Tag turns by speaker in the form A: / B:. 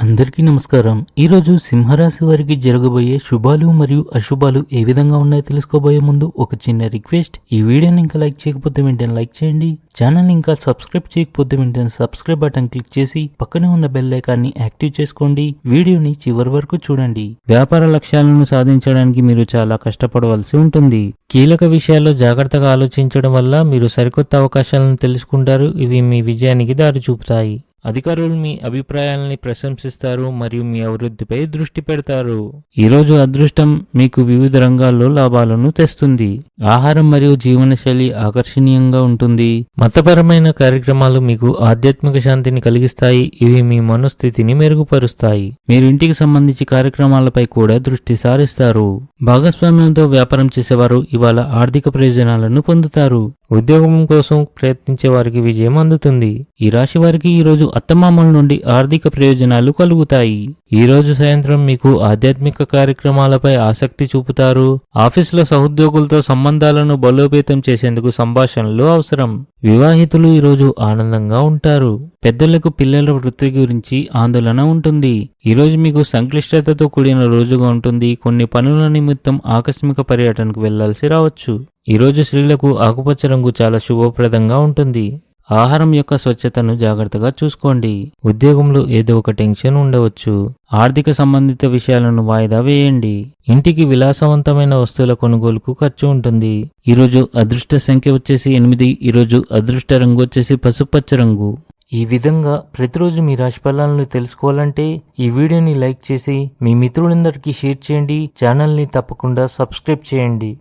A: అందరికీ నమస్కారం. ఈరోజు సింహరాశి వారికి జరగబోయే శుభాలు మరియు అశుభాలు ఏ విధంగా ఉన్నాయో తెలుసుకోబోయే ముందు ఒక చిన్న రిక్వెస్ట్. ఈ వీడియోని ఇంకా లైక్ చేయకపోతే వెంటనే లైక్ చేయండి. ఛానల్ ఇంకా సబ్స్క్రైబ్ చేయకపోతే వెంటనే సబ్స్క్రైబ్ బటన్ క్లిక్ చేసి పక్కనే ఉన్న బెల్ ఐకాన్ని యాక్టివ్ చేసుకోండి. వీడియోని చివరి వరకు చూడండి. వ్యాపార లక్ష్యాలను సాధించడానికి మీరు చాలా కష్టపడవలసి ఉంటుంది. కీలక విషయాల్లో జాగ్రత్తగా ఆలోచించడం వల్ల మీరు సరికొత్త అవకాశాలను తెలుసుకుంటారు. ఇవి మీ విజయానికి దారి చూపుతాయి. అధికారులు మీ అభిప్రాయాలని ప్రశంసిస్తారు మరియు మీ అభివృద్ధిపై దృష్టి పెడతారు. ఈరోజు అదృష్టం మీకు వివిధ రంగాల్లో లాభాలను తెస్తుంది. ఆహారం మరియు జీవనశైలి ఆకర్షణీయంగా ఉంటుంది. మతపరమైన కార్యక్రమాలు మీకు ఆధ్యాత్మిక శాంతిని కలిగిస్తాయి. ఇవి మీ మనోస్థితిని మెరుగుపరుస్తాయి. మీరు ఇంటికి సంబంధించి కార్యక్రమాలపై కూడా దృష్టి సారిస్తారు. భాగస్వామ్యంతో వ్యాపారం చేసేవారు ఇవాళ ఆర్థిక ప్రయోజనాలను పొందుతారు. ఉద్యోగం కోసం ప్రయత్నించే వారికి విజయం అందుతుంది. ఈ రాశి వారికి ఈరోజు అత్తమామల నుండి ఆర్థిక ప్రయోజనాలు కలుగుతాయి. ఈ రోజు సాయంత్రం మీకు ఆధ్యాత్మిక కార్యక్రమాలపై ఆసక్తి చూపుతారు. ఆఫీసులో సహోద్యోగులతో సంబంధాలను బలోపేతం చేసేందుకు సంభాషణలు అవసరం. వివాహితులు ఈరోజు ఆనందంగా ఉంటారు. పెద్దలకు పిల్లల వృత్తి గురించి ఆందోళన ఉంటుంది. ఈరోజు మీకు సంక్లిష్టతతో కూడిన రోజుగా ఉంటుంది. కొన్ని పనుల నిమిత్తం ఆకస్మిక పర్యటనకు వెళ్లాల్సి రావచ్చు. ఈరోజు స్త్రీలకు ఆకుపచ్చ రంగు చాలా శుభప్రదంగా ఉంటుంది. ఆహారం యొక్క స్వచ్ఛతను జాగ్రత్తగా చూసుకోండి. ఉద్యోగంలో ఏదో ఒక టెన్షన్ ఉండవచ్చు. ఆర్థిక సంబంధిత విషయాలను వాయిదా వేయండి. ఇంటికి విలాసవంతమైన వస్తువుల కొనుగోలుకు ఖర్చు ఉంటుంది. ఈరోజు అదృష్ట సంఖ్య వచ్చేసి 8. ఈరోజు అదృష్ట రంగు వచ్చేసి పసుపచ్చ రంగు. ఈ విధంగా ప్రతిరోజు మీ రాశి ఫలాలను తెలుసుకోవాలంటే ఈ వీడియోని లైక్ చేసి మీ మిత్రులందరికీ షేర్ చేయండి. ఛానల్ని తప్పకుండా సబ్స్క్రైబ్ చేయండి.